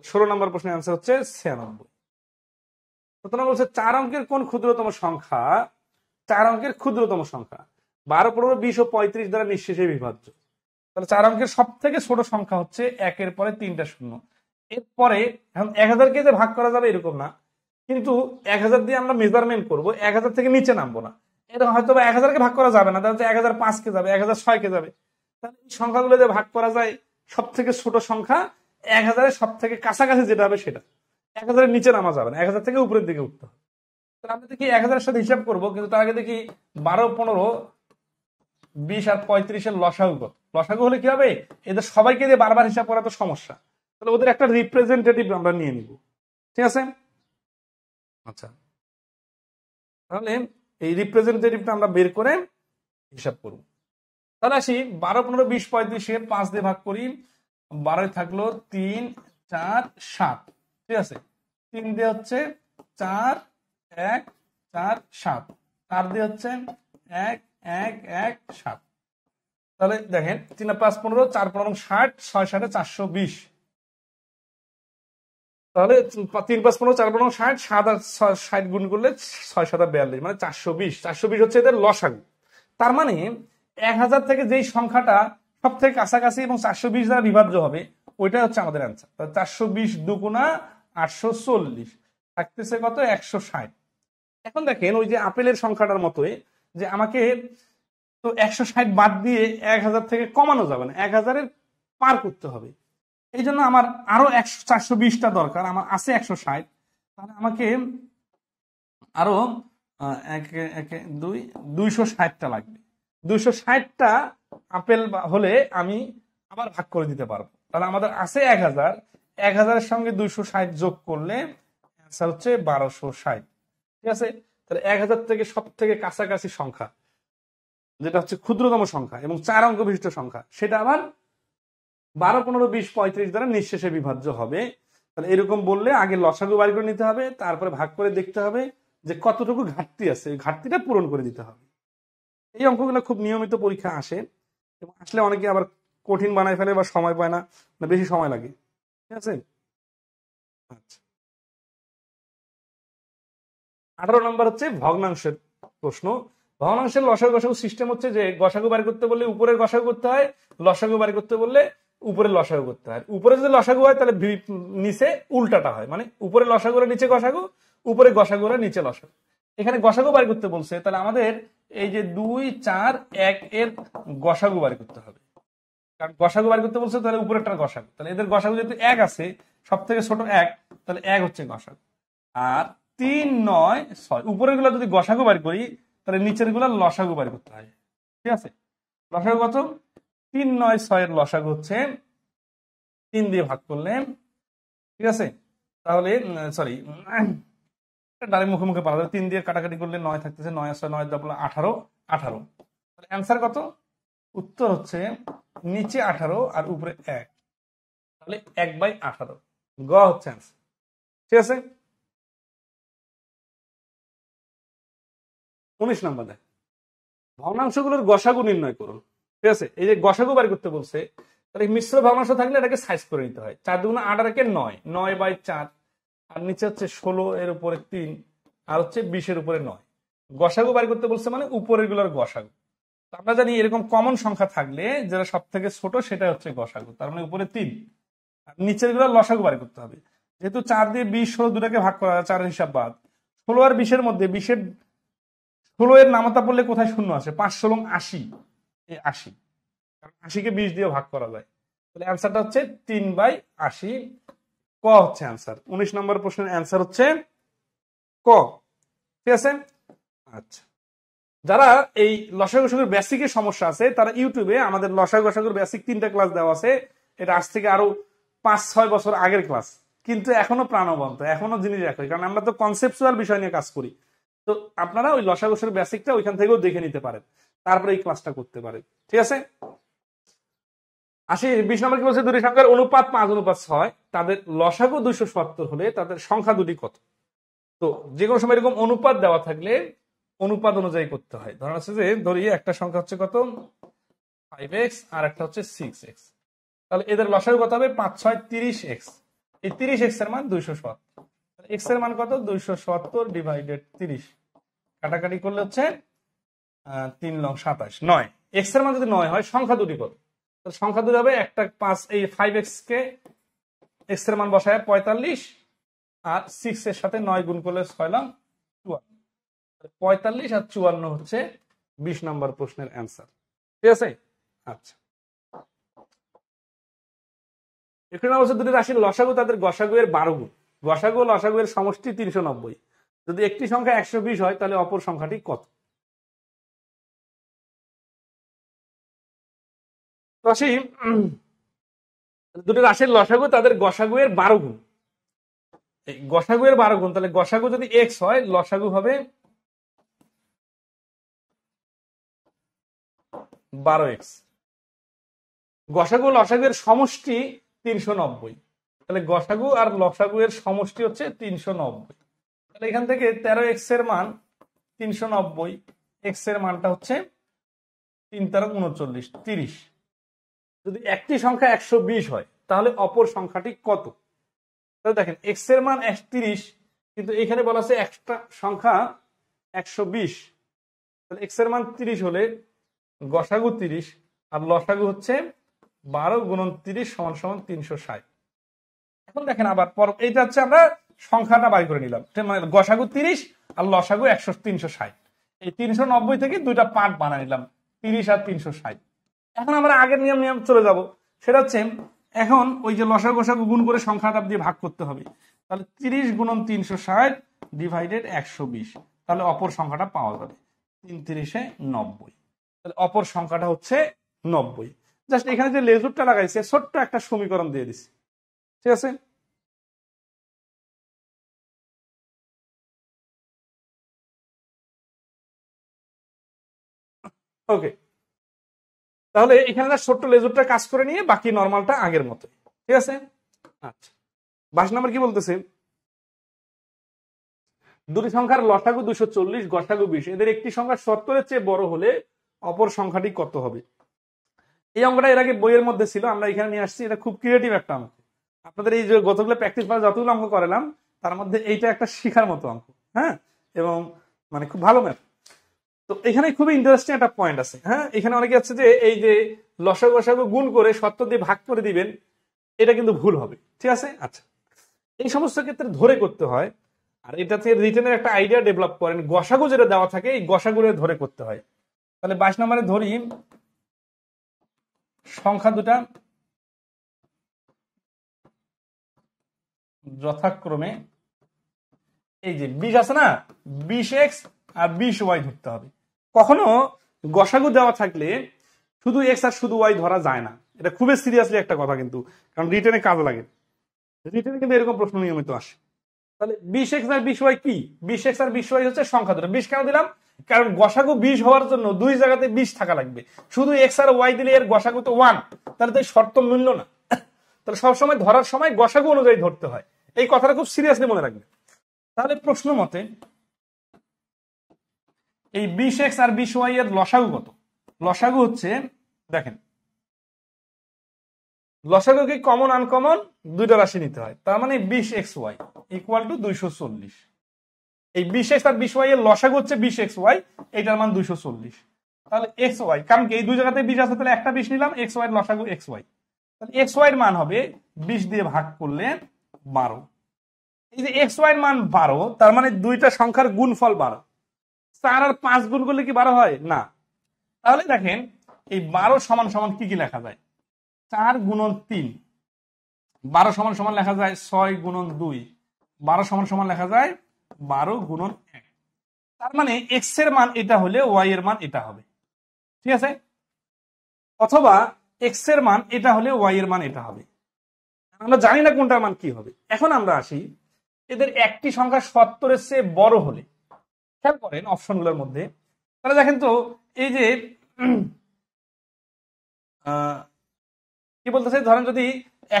16 নম্বর প্রশ্নের অ্যান্সার হচ্ছে 96। প্রথমে বলছে 4 অঙ্কের কোন ক্ষুদ্রতম সংখ্যা 4 অঙ্কের ক্ষুদ্রতম সংখ্যা 12, 15, 20 ও 35 দ্বারা নিঃশেষে বিভাজ্য। তাহলে 4 অঙ্কের সব থেকে ছোট সংখ্যা হচ্ছে 1-এর পরে 3টা শূন্য। এরপরে এখন 1000কে যে ভাগ করা যাবে এরকম না, কিন্তু 1000 দিয়ে আমরা মেজারমেন্ট করবো, 1000 থেকে নিচে নামবো না। এটা হয়তো 1000কে ভাগ করা যাবে না, তাহলে 1005 কে যাবে, 1006 কে যাবে। তাহলে এই সংখ্যাগুলো যে ভাগ করা যায়, সব থেকে ছোট সংখ্যা 1000-এর সব থেকে কাছাকাছি যেটা হবে সেটা। 1000-এর নিচে নামা যাবে না, 1000 থেকে উপরের দিকে উঠতে হবে। তাহলে আমরা দেখি 1000-এর সাথে হিসাব করবো, কিন্তু তার আগে দেখি 12, 15, 20 আর 35-এর লসাগু কত। লসাগু হলে কি হবে, এদের সবাইকে দিয়ে বারবার হিসাব করা তো সমস্যা, তাহলে ওদের একটা রিপ্রেজেন্টেটিভ আমরা নিয়ে নিব, ঠিক আছে। আচ্ছা, তাহলে এই রিপ্রেজেন্টেটিভটা আমরা বের করে হিসাব করব। তাহলে আসি 12, 15, 20, 35-এর 5 দিয়ে ভাগ করি। 12 থাকলো 3, 4, 7, ঠিক আছে। 3 দিয়ে হচ্ছে 4, 1, 4, 7, 4 দিয়ে হচ্ছে 1, 1, 1, 7। তাহলে দেখেন 3 আর 5 15, 4 15 60, 6 7 420। তাহলে 3 5 15, 4 15 60, 7 আর 60 গুণ করলে 6 7 42, মানে 420। 420 হচ্ছে এদের লসাগু। তার মানে 1000 থেকে যেই সংখ্যাটা সব থেকে কাছাকাছি এবং 420 দ্বারা বিভাজ্য হবে, ওইটা হচ্ছে আমাদের অ্যান্সার। 420 দুগুণা 840, থাকতেছে কত, 160। এখন দেখেন ওই যে আপেলের সংখ্যাটার মতোই, যে আমাকে তো 160 বাদ দিয়ে 1000 থেকে কমানো যাবে না, 1000-এর পার করতে হবে। এই জন্য আমার আরো 420টা দরকার, আমার আছে 160। তাহলে আমাকে আরো 260টা লাগবে। 260টা আপেল হলে আমি আবার ভাগ করে দিতে পারবো। তাহলে আমাদের আছে 1000, 1000-এর সঙ্গে 260 যোগ করলে অ্যান্সার হচ্ছে 1260, ঠিক আছে। তাহলে 1000 থেকে সব থেকে কাছাকাছি সংখ্যা যেটা হচ্ছে ক্ষুদ্রতম সংখ্যা এবং 4 অঙ্ক বিশিষ্ট সংখ্যা, সেটা আবার 12, 15, 20, 35 দ্বারা নিঃশেষে বিভাজ্য হবে। তাহলে এরকম বললে আগে লসাগু বাড়ি করে নিতে হবে, তারপরে ভাগ করে দেখতে হবে যে কতটুকু ঘাটতি আছে, ঘাটতিটা পূরণ করে দিতে হবে। এই অঙ্কগুলো খুব নিয়মিত পরীক্ষা আসে, এবং আসলে অনেকে আবার কঠিন বানায় ফেলে বা সময় পায় না, বেশি সময় লাগে, ঠিক আছে। আচ্ছা, 18 নম্বর হচ্ছে ভগ্নাংশের প্রশ্ন। ভগ্নাংশের লসাগু গসাগু সিস্টেম হচ্ছে যে গসাগু বাড়ি করতে বললে উপরের গসাগু করতে হয়, লসাগু বাড়ি করতে বললে উপরে লসাগু করতে হয়। উপরে যদি লসাগু হয় তাহলে নিচে উল্টাটা হয়, মানে উপরে লসাগু নিচে গসাগু, উপরে গসাগু নিচে লসাগু। এখানে গসাগু বাড়ি করতে বলছে, তাহলে আমাদের এই যে 2, 4, 1 এর গসাগু বাড়ি করতে হবে, কারণ গসাগু বাড়ি করতে বলছে, তাহলে উপরেরটার গসাগু। তাহলে এদের গসাগু যেহেতু 1 আছে, সব থেকে ছোট 1, তাহলে 1 হচ্ছে গসাগু। আর 3, 9, 6 উপরের গুলা যদি গসাগু বাড়ি করি, তাহলে নিচের গুলা লসাগু বাড়ি করতে হয়, ঠিক আছে। লসাগু কত, 3, 9, 6 এর লসাগু হচ্ছে 3 দিয়ে ভাগ করলে, ঠিক আছে। তাহলে সরি, ডাইরেক্ট মুখে মুখে পাওয়া যাবে। 3 দিয়ে কাটাকাটি করলে 9 থাকতেছে, 9 আর 6 9 ডাবল 18, 18। তাহলে অ্যান্সার কত, উত্তর হচ্ছে নিচে 18 আর উপরে 1, তাহলে 1/18 গ হচ্ছে অ্যান্সার, ঠিক আছে। 19 নম্বর দেখ, ভগ্নাংশগুলোর গসাগু নির্ণয় করুন, ঠিক আছে। এই যে গসাগু বাড়ি করতে বলছে, তাহলে মিশ্র ভগ্নাংশ থাকলে এটাকে সাইজ করে নিতে হয়। 4 2 8 আর 9, 9/4, আর নিচে হচ্ছে 16 এর উপরে 3, আর হচ্ছে 20 এর উপরে 9। গসাগু বাড়ি করতে বলছে মানে উপরের গুলোর গসাগু। আমরা জানি এরকম কমন সংখ্যা থাকলে যেটা সব থেকে ছোট সেটা হচ্ছে গসাগু, তার মানে উপরে 3, আর নিচের গুলো লসাগু বাড়ি করতে হবে। যেহেতু 4 দিয়ে 20, 16 দুটাকে ভাগ করা, 4-এর হিসাব বাদ। 16 আর 20-এর মধ্যে 16 এর নামতা পড়লে কোথায় শূন্য আছে, 5 16 80, এই 80, কারণ 80-কে 20 দিয়ে ভাগ করা যায়। তাহলে অ্যান্সারটা হচ্ছে 3/80, ক হচ্ছে অ্যান্সার। 19 নম্বর প্রশ্নের অ্যান্সার হচ্ছে ক, ঠিক আছে। আচ্ছা, যারা এই লসাগু গসাগুর বেসিকের সমস্যা আছে, তারা ইউটিউবে আমাদের লসাগু গসাগুর বেসিক 3টা ক্লাস দেওয়া আছে। এটা আজ থেকে আরো 5-6 বছর আগের ক্লাস, কিন্তু এখনো প্রাণবন্ত, এখনো জিনিস একই, কারণ আমরা তো কনসেপচুয়াল বিষয় নিয়ে কাজ করি। তো আপনারা ওই লসাগুর বেসিকটা ওইখান থেকেও দেখে নিতে পারেন, তারপরে এই ক্লাসটা করতে পারেন। ঠিক আছে, 20 নম্বর কি বলছে, দুটি সংখ্যার অনুপাত 5:6, তাদের লসাগু 270 হলে তাদের সংখ্যা দুটি কত। তো যে কোনো সময় এরকম অনুপাত দেওয়া থাকলে অনুপাত অনুযায়ী করতে হয়। ধরা আছে যে ধরি একটা সংখ্যা হচ্ছে কত 5x আর একটা হচ্ছে 6x, তাহলে এদের লসাগু কত হবে 5 6 30x, এই 30x এর মান 270, x এর মান কত 270 ডিভাইডেড 30, কাটাকাটি করলে হচ্ছে 3 লং 27, 9। x এর মান যদি 9 হয় সংখ্যা দুটি কত, তাহলে সংখ্যা দুটি হবে একটা 5, এই 5x কে x এর মান বসায় 45 আর 6 এর সাথে 9 গুণ করলে 6 লং 54, 45 আর 54 হচ্ছে 20 নম্বর প্রশ্নের অ্যান্সার। ঠিক আছে, আচ্ছা এখানে অবশ্য দুটি রাশির লসাগু তাদের গসাগু এর 12 গুণ, গসাগু ও লসাগু এর সমষ্টি 390, যদি একটি সংখ্যা 120 হয় তাহলে অপর সংখ্যাটি কত। রাশি দুটি রাশির লসাগু তাদের গসাগু এর 12 গুণ, এই গসাগু এর 12 গুণ, তাহলে গসাগু যদি x হয় লসাগু হবে 12x, গসাগু লসাগু এর সমষ্টি 390, তাহলে গসাগু আর লসাগু এর সমষ্টি হচ্ছে 390, তাহলে এখান থেকে 13x এর মান 390, x এর মানটা হচ্ছে 3 13 39 30, যদি একটি সংখ্যা 120 হয় তাহলে অপর সংখ্যাটি কত। তাহলে দেখেন x এর মান 30, কিন্তু এখানে বলা আছে একটা সংখ্যা 120, তাহলে x এর মান 30 হলে গসাগু 30 আর লসাগু হচ্ছে 12 গুণন 30 সমান সমান 360। এখন দেখেন আবার এইটা হচ্ছে আমরা সংখ্যাটা বাই করে নিলাম, গসাগু 30 আর লসাগু 360, এই 390 থেকে দুইটা পার্ট বানিয়ে নিলাম 30 আর 360। এখন আমরা আগের নিয়ম চলে যাব, সেটা হচ্ছে এখন ওই যে লসাগু গসাগু গুণ করে সংখ্যাটা দিয়ে ভাগ করতে হবে, তাহলে 30 গুণন 360 ডিভাইডেড 120, তাহলে অপর সংখ্যাটা পাওয়া যাবে 3 3 90, তাহলে অপর সংখ্যাটা হচ্ছে 90। জাস্ট এখানে যে লেজুরটা লাগাইছে ছোট্ট একটা সমীকরণ দিয়ে দিছি। ঠিক আছে, ওকে, তাহলে এখানে ছোট্ট লেজুরটা কাজ করে নিয়ে বাকি নরমালটা আগের মতো। ঠিক আছে, আচ্ছা 22 নম্বর কি বলতেছে, দুটি সংখ্যার লসাগু 240 গসাগু 20, এদের একটি সংখ্যা 70 এর চেয়ে বড় হলে অপর সংখ্যাটি কত হবে। এই অঙ্কটা এর আগে বইয়ের মধ্যে ছিল, আমরা এখানে নিয়ে আসছি, এটা খুব ক্রিয়েটিভ একটা অঙ্ক। আপনাদের এই যে গতগুলো প্র্যাকটিস করা যতগুলো অঙ্ক করালাম তার মধ্যে এইটা একটা শিখার মতো অঙ্ক, হ্যাঁ, এবং মানে খুব ভালো ম্যাথ। তো এখানে খুবই ইন্টারেস্টিং একটা পয়েন্ট আছে। হ্যাঁ, এখানে অনেকে আছে যে এই যে লসাগু গসাগু গুণ করে 70 দিয়ে ভাগ করে দিবেন, এটা কিন্তু ভুল হবে। ঠিক আছে, আচ্ছা এই সমস্ত ক্ষেত্রে ধরে করতে হয়, আর এটা থেকে রিটেনের একটা আইডিয়া ডেভেলপ করেন, গসাগু যেটা দেওয়া থাকে এই গসাগুরে ধরে করতে হয়। তাহলে 22 নম্বরে ধরি সংখ্যা দুটা যথাক্রমে এই যে 20 আছে না, 20x আর 20y ধরতে হবে। কখনো গসাগু দেওয়া থাকলে শুধু x আর শুধু y ধরা যায় না, এটা খুবই সিরিয়াসলি একটা কথা কিন্তু, কারণ রিটেনে কাজ লাগে, রিটেনে কিন্তু এরকম প্রশ্ন নিয়মিত আসে। তাহলে 20x আর 20y কি, 20x আর 20y হচ্ছে সংখ্যা দুটো। 20 কেন দিলাম, কারণ গসাগু 20 হওয়ার জন্য দুই জায়গাতে 20 থাকা লাগবে, শুধু x আর y দিলে এর গসাগু তো 1, তাহলে তো এই শর্ত মিলল না। তাহলে সবসময় ধরার সময় গসাগু অনুযায়ী ধরতে হয়, এই কথাটা খুব সিরিয়াসলি মনে রাখবে। তাহলে প্রশ্ন মতে এই 20x আর 20y এর লসাগু কত। লসাগু হচ্ছে দেখেন, লসাগুকে কমন আনকমন দুইটা রাশি নিতে হয়, তার মানে 20xy ইকুয়াল টু 240। এই 20x আর 20y এর লসাগু হচ্ছে 20xy, এটার মান 240। তাহলে xy, কারণ কি এই দুই জায়গাতে 20 আছে, তাহলে একটা 20 নিলাম, xy এর লসাগু xy, তাহলে xy এর মান হবে 20 দিয়ে ভাগ করলে 12। এই যে xy এর মান 12, তার মানে দুইটা সংখ্যার গুণফল 12। 4 আর 5 গুণ করলে কি 12 হয় না। তাহলে দেখেন এই 12 সমান সমান কি কি লেখা যায়, 4 গুণন 3, 12 সমান সমান লেখা যায় 6 গুণন 2, 12 সমান সমান লেখা যায় 12 গুণন 1। তার মানে x এর মান এটা হলে y এর মান এটা হবে। ঠিক আছে, অথবা x এর মান এটা হলে y এর মান এটা হবে। আমরা জানি না কোনটার মান কি হবে। এখন আমরা আসি, এদের একটি সংখ্যা 70 এর চেয়ে বড় হলে, খেয়াল করেন অপশনগুলোর মধ্যে, তাহলে দেখেন তো এই যে কি বলতেছে, ধরেন যদি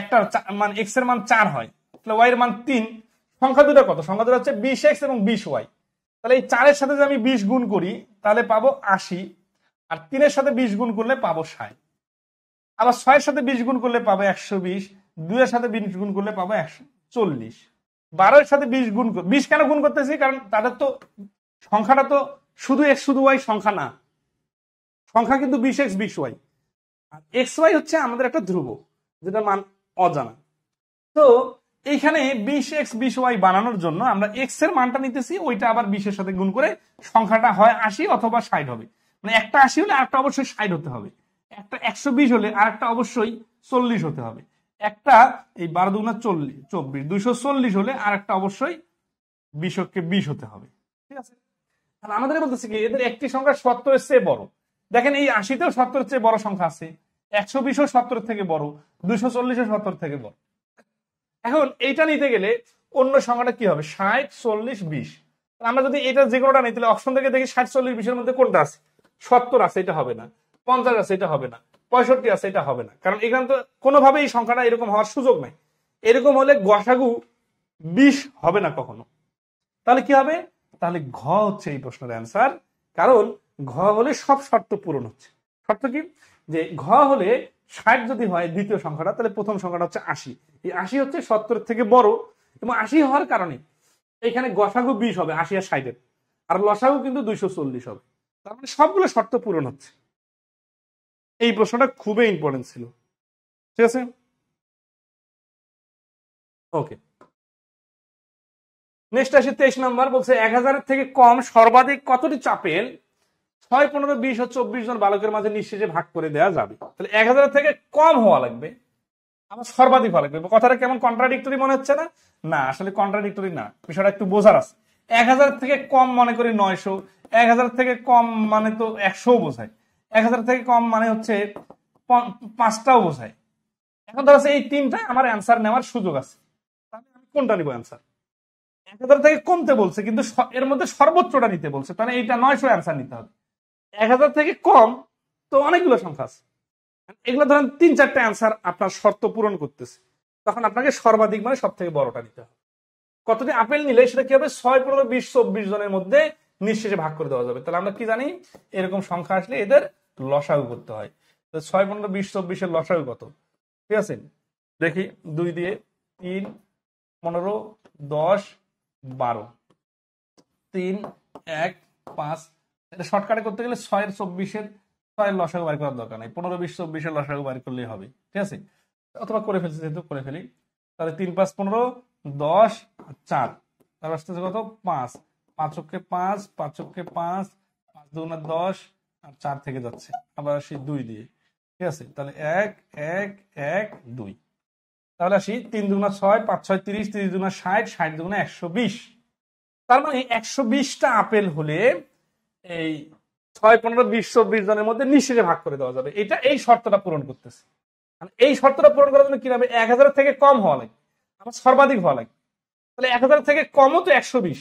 একটা মান এক্স এর মান 4 হয়, তাহলে ওয়াই এর মান 3, সংখ্যা দুটো কত? সংখ্যা দুটো হচ্ছে 20x এবং 20y। তাহলে এই 4 এর সাথে যদি আমি 20 গুণ করি তাহলে পাবো 80, আর 3 এর সাথে 20 গুণ করলে পাবো 60, আবার 6 এর সাথে 20 গুণ করলে পাবো 120, 2 এর সাথে 20 গুণ করলে পাবো 140, 12 এর সাথে 20 গুণ 20 কেন গুণ করতেছি? কারণ তাদের তো সংখ্যাটা তো শুধু x শুধু y সংখ্যা না, সংখ্যা কিন্তু 20x 20y, আর xy হচ্ছে আমাদের একটা ধ্রুব যেটা মান অজানা। তো এইখানে 20x 20y বানানোর জন্য আমরা x এর মানটা নিতেছি, ওইটা আবার 20 এর সাথে গুণ করে সংখ্যাটা হয় 80 অথবা 60 হবে। মানে একটা 80 হলে আরেকটা অবশ্যই 60 হতে হবে, একটা 120 হলে আরেকটা অবশ্যই 40 হতে হবে, একটা এই 12 দুগুণা 40 24 240 হলে আরেকটা অবশ্যই 20 হতে হবে। ঠিক আছে, আর আমাদের বলতেছে কি এদের একটি সংখ্যা 70 এর চেয়ে বড়। দেখেন এই 80তেও 70 এর চেয়ে বড় সংখ্যা আছে, 120ও 70 থেকে বড়, 240ও 70 থেকে বড়। এখন এইটা নিতে গেলে অন্য সংখ্যাটা কি হবে? 60 40 20। আমরা যদি এটা যে কোনোটা নিই তাহলে অপশন থেকে দেখি 60 40 20 এর মধ্যে কোনটা আছে? 70 আছে, এটা হবে না। 50 আছে, এটা হবে না। 65 আছে, এটা হবে না, কারণ এখানে তো কোনোভাবে এই সংখ্যাটা এরকম হওয়ার সুযোগ নাই। এরকম হলে গসাগু 20 হবে না কখনো। তাহলে কি হবে? তাহলে ঘ হচ্ছে এই প্রশ্নের অ্যান্সার, কারণ ঘ হলে সব শর্ত পূরণ হচ্ছে। শর্ত কি? যে ঘ হলে 60 যদি হয় দ্বিতীয় সংখ্যাটা, তাহলে প্রথম সংখ্যাটা হচ্ছে 80। এই 80 হচ্ছে 70 থেকে বড়, এবং 80 হওয়ার কারণে এখানে গসাগু 20 হবে 80 আর 60 এর, আর লসাগু কিন্তু 240 হবে। তার মানে সবগুলো শর্ত পূরণ হচ্ছে। এই প্রশ্নটা খুবই ইম্পর্টেন্ট ছিল। ঠিক আছে, ওকে। নেক্সট আসে 23 নম্বর, বলছে 1000 থেকে কম সর্বাধিক কতটি চাপেল 6 15 20 ও 24 জন বালকের মাঝে নিঃশেষে ভাগ করে দেওয়া যাবে? তাহলে 1000 থেকে কম হওয়া লাগবে, আমার সর্বাধিক হওয়া লাগবে। কথাটা কেমন কন্ট্রাডিক্টরি মনে হচ্ছে না? না, আসলে কন্ট্রাডিক্টরি না, বিষয়টা একটু বোঝার আছে। 1000 থেকে কম মনে করি 900, 1000 থেকে কম মানে তো 100 বোঝায়, 1000 থেকে কম মানে হচ্ছে 5টাও বোঝায়। এখন ধর এই তিনটা আমার অ্যান্সার নেওয়ার সুযোগ আছে, তাহলে আমি কোনটা নিব অ্যান্সার? 1000 থেকে কমতে বলছে কিন্তু এর মধ্যে সর্বোচ্চটা নিতে বলছে, তাহলে এইটা 900 অ্যান্সার নিতে হবে। 1000 থেকে কম তো অনেকগুলো সংখ্যা আছে, এগুলো ধরেন 3-4টা অ্যান্সার আপনার শর্ত পূরণ করতেছে, তখন আপনাকে সর্বাধিক মানে সব থেকে বড়টা নিতে হবে। কতটি আপেল নিলে সেটা কি হবে? 6 15 20 24 জনের মধ্যে নিঃশেষে ভাগ করে দেওয়া যাবে। তাহলে আমরা কি জানি এরকম সংখ্যা আসলে এদের লসাগু করতে হয়। 6 15 20 24 এর লসাগু কত? ঠিক আছে, দেখি 2 দিয়ে 3 15 10 12 3 1 5। এটা শর্টকাটে করতে গেলে 6 এর 24 এর 6 এর লসাগু বের করার দরকার নাই, 15 20 24 এর লসাগু বের করলেই হবে। ঠিক আছে, অথবা করে ফেলছি যেহেতু করে ফেলি। তাহলে 3 5 15 10 4, তার আসতেছে কত? 5 5 চোখে 5 5 চোখে 5 5 দুগুণা 10 আর 4 থেকে যাচ্ছে, আবার আসি 2 দিয়ে। ঠিক আছে, তাহলে 1 1 1 2। তাহলে আসি 3 দুগুণা 6 5 6 30 30 দুগুণা 60 60 দুগুণা 120। তার মানে 120টা আপেল হলে এই 6 15 20 24 জনের মধ্যে নিঃশেষে ভাগ করে দেওয়া যাবে। এটা এই শর্তটা পূরণ করতেছে। এই শর্তটা পূরণ করার জন্য কি হবে? 1000 থেকে কম হওয়া লাগে, আমার সর্বাধিক হওয়া লাগে। তাহলে 1000 থেকে কমও তো 120।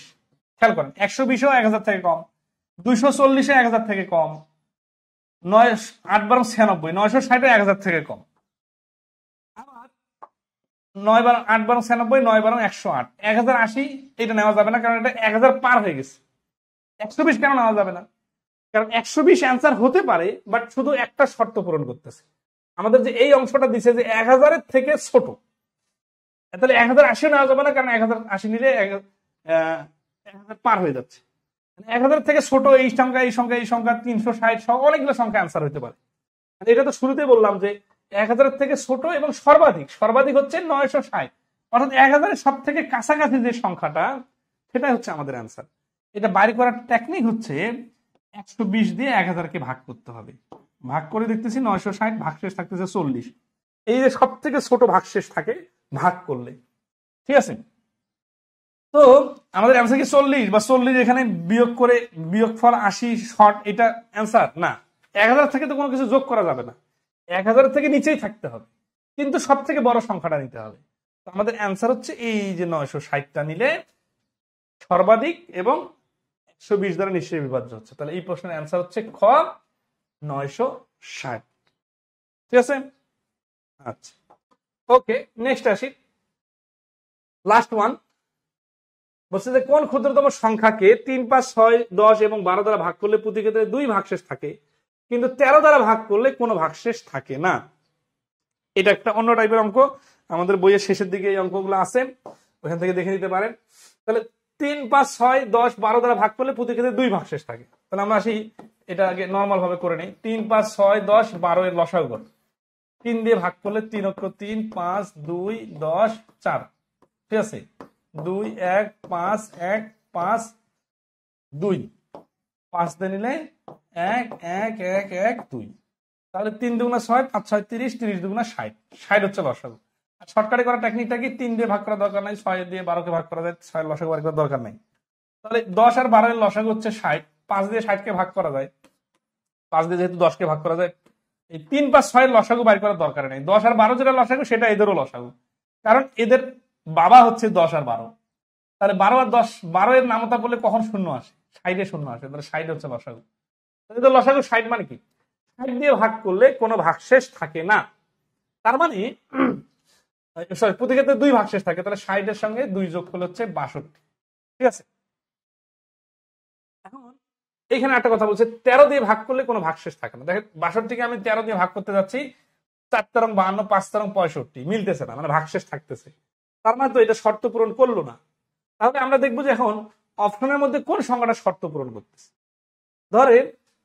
খেয়াল করেন 120ও 1000 থেকে কম, 240 1000 থেকে কম, 9 8 12 96 960 1000 থেকে কম, আবার 9 12 8 12 96 9 12 108 1080 এটা নেওয়া যাবে না, কারণ এটা 1000 পার হয়ে গেছে। 120 কেন নেওয়া যাবে না? কারণ 120 অ্যান্সার হতে পারে, বাট শুধু একটা শর্ত পূরণ করতেছে। আমাদের যে এই অংশটা দিছে যে 1000 এর থেকে ছোট, তাহলে 1080 নেওয়া যাবে না, কারণ 1080 নিলে 1000 পার হয়ে যাচ্ছে। 1000 থেকে ছোট এই সংখ্যা এই সংখ্যা এই সংখ্যা 360 সহ অনেকগুলো সংখ্যা অ্যান্সার হতে পারে। এটা তো শুরুতে বললাম যে 1000 থেকে ছোট এবং সর্বাধিক সর্বাধিক হচ্ছে 960, অর্থাৎ 1000 এর সব থেকে কাছাকাছি যে সংখ্যাটা সেটাই হচ্ছে আমাদের অ্যান্সার। এটা বাইর করার টেকনিক হচ্ছে 120 দিয়ে 1000 কে ভাগ করতে হবে। ভাগ করে দেখতেছি 960, ভাগশেষ থাকতেছে 40। এই যে সব থেকে ছোট ভাগশেষ থাকে ভাগ করলে। ঠিক আছে, তো আমাদের অ্যান্সার কি 40 বা 40 এখানে বিয়োগ করে বিয়োগফল 80 শর্ট, এটা অ্যান্সার না। 1000 থেকে তো কোনো কিছু যোগ করা যাবে না, 1000 থেকে নিচেই থাকতে হবে, কিন্তু সব থেকে বড় সংখ্যাটা নিতে হবে। তো আমাদের অ্যান্সার হচ্ছে এই যে 960টা নিলে সর্বাধিক এবং 120 দ্বারা নিশ্চয়ই বিভাজ্য হচ্ছে। তাহলে এই প্রশ্নের অ্যান্সার হচ্ছে খ 960। ঠিক আছে, আচ্ছা ওকে, নেক্সট আসি, লাস্ট ওয়ান। বলছে যে কোন ক্ষুদ্রতম সংখ্যাকে 3, 5, 6, 10 এবং 12 দ্বারা ভাগ করলে প্রতি ক্ষেত্রে 2 ভাগশেষ থাকে, কিন্তু 13 দ্বারা ভাগ করলে কোনো ভাগশেষ থাকে না। এটা একটা অন্য টাইপের অঙ্ক, আমাদের বইয়ের শেষের দিকে এই অঙ্কগুলো আছে, ওখান থেকে দেখে নিতে পারেন। তাহলে 3, 5, 6, 10, 12 দ্বারা ভাগ করলে প্রতি ক্ষেত্রে 2 ভাগশেষ থাকে। তাহলে আমরা আসি, এটা আগে নর্মাল ভাবে করে নেই। 3, 5, 6, 10, 12 এর লসাগু কত? 3 দিয়ে ভাগ করলে 3 অক্ষ 3, 5, 2, 10, 4। ঠিক আছে, 2, 1, 5, 1, 5, 2, 5 দিয়ে নিলে 1, 1, 1, 1, 2। তাহলে 3 দুগুণা 6, 5, 6, 30, 30 দুগুণা 60, 60 হচ্ছে লসাগু। আর শর্টকাটে করার টেকনিকটা কি, 3 দিয়ে ভাগ করার দরকার নাই, 6 দিয়ে 12 কে ভাগ করা যায়, 6 লসাগু ভাগ করার দরকার নাই। তাহলে 10 আর 12 এর লসাগু হচ্ছে 60, 5 দিয়ে 60 কে ভাগ করা যায়, 5 দিয়ে যেহেতু 10 কে ভাগ করা যায়, এই 3, 5, 6 এর লসাগু বাইর করার দরকার নেই। 10 আর 12 যেটা লসাগু সেটা এদেরও লসাগু, কারণ এদের বাবা হচ্ছে 10 আর 12। তাহলে 12 আর 10, 12 এর নামতা বললে কখন শূন্য আসে? 60 এ শূন্য আসে, তাহলে 60 হচ্ছে লসাগু। এদের লসাগু 60 মানে কি? 60 দিয়ে ভাগ করলে কোনো ভাগশেষ থাকে না। তার মানে সরি, প্রতি ক্ষেত্রে 2 ভাগশেষ থাকে, তাহলে 60 এর সঙ্গে 2 যোগ করলে হচ্ছে 62। ঠিক আছে, এখন এখানে একটা কথা বলছে 13 দিয়ে ভাগ করলে কোনো ভাগশেষ থাকে না। দেখেন 62 কে আমি 13 দিয়ে ভাগ করতে যাচ্ছি, 4 তেরং 52, 5 তেরং 65, মিলতেছে না, মানে ভাগশেষ থাকতেছে। তার মানে তো এটা শর্ত পূরণ করলো না। তাহলে আমরা দেখবো যে এখন অপশনের মধ্যে কোন সংখ্যাটা শর্ত পূরণ করতেছে। ধরে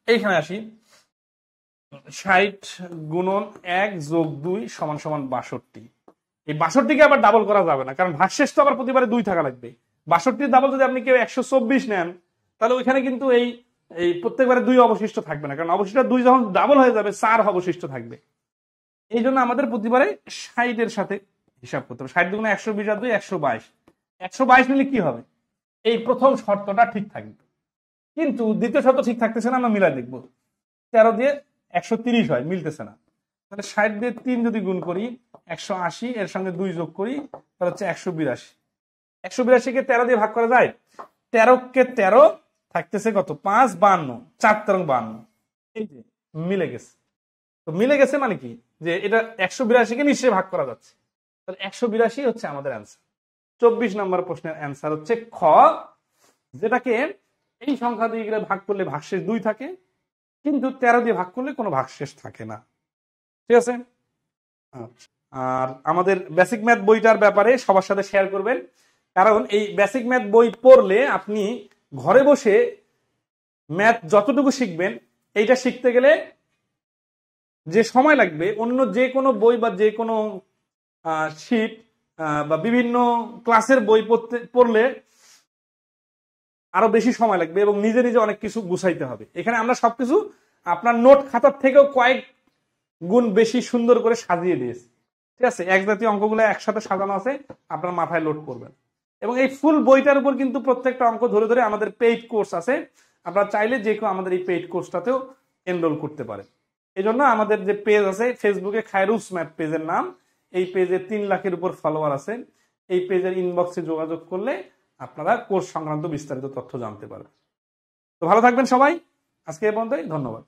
এইখানে আসি, 60 গুণন 1 যোগ 2 সমান সমান 62। এই 62কে আবার ডাবল করা যাবে না, কারণ ভাগশেষ তো আবার প্রতিবারে 2 থাকা লাগবে। 62 ডাবল যদি আপনি কেউ 124 নেন, তাহলে ওইখানে কিন্তু এই প্রত্যেকবারে 2 অবশিষ্ট থাকবে না, কারণ অবশিষ্ট 2 যখন ডাবল হয়ে যাবে 4 অবশিষ্ট থাকবে। এই জন্য আমাদের প্রতিবারে 60 এর সাথে হিসাব করতে হবে। 60 দুগুণে 120 আর 2 122। 122 নিলে কি হবে? এই প্রথম শর্তটা ঠিক থাকবে, কিন্তু দ্বিতীয় শর্ত ঠিক থাকতেছে না, আমরা মিলাই দেখবো। 13 দিয়ে 130 হয়, মিলতেছে না। তাহলে 60 দিয়ে 3 যদি গুণ করি 180, এর সঙ্গে 2 যোগ করি, তাহলে হচ্ছে 182। 182 কে 13 দিয়ে ভাগ করা যায়? 13 কে 13 থাকতেছে কত? 5, 52, 4 তেরং 52। এই যে মিলে গেছে। তো মিলে গেছে মানে কি, যে এটা 182 কে নিশ্চয়ই ভাগ করা যাচ্ছে। তাহলে 182 হচ্ছে আমাদের অ্যান্সার। 24 নম্বর প্রশ্নের অ্যান্সার হচ্ছে খ, যেটাকে এই সংখ্যা দিয়ে ভাগ করলে ভাগশেষ 2 থাকে, কিন্তু 13 দিয়ে ভাগ করলে কোনো ভাগশেষ থাকে না। ঠিক আছে, আর আমাদের বেসিক ম্যাথ বইটার ব্যাপারে সবার সাথে শেয়ার করবেন, কারণ এই বেসিক ম্যাথ বই পড়লে আপনি ঘরে বসে ম্যাথ যতটুকু শিখবেন, এইটা শিখতে গেলে যে সময় লাগবে অন্য যে কোনো বই বা যে কোনো শীট বা বিভিন্ন ক্লাসের বই পড়লে আরো বেশি সময় লাগবে, এবং নিজে নিজে অনেক কিছু গুছাইতে হবে। এখানে আমরা সবকিছু আপনার নোট খাতার থেকেও কয়েক গুণ বেশি সুন্দর করে সাজিয়ে দিয়েছি। ঠিক আছে, এক জাতীয় অঙ্কগুলো একসাথে সাজানো আছে, আপনার মাথায় লোড করবেন। এবং এই ফুল বইটার উপর কিন্তু প্রত্যেকটা অঙ্ক ধরে ধরে আমাদের পেইড কোর্স আছে, আপনারা চাইলে যে কেউ আমাদের এই পেইড কোর্সটাতেও এনরোল করতে পারে। এই জন্য আমাদের যে পেজ আছে ফেসবুকে, খায়রুস ম্যাথ পেজের নাম, এই পেজে 3 লাখের উপর ফলোয়ার আছে। এই পেজের ইনবক্সে যোগাযোগ করলে আপনারা কোর্স সংক্রান্ত বিস্তারিত তথ্য জানতে পারবেন। তো ভালো থাকবেন সবাই, আজকে এই পর্যন্তই, ধন্যবাদ।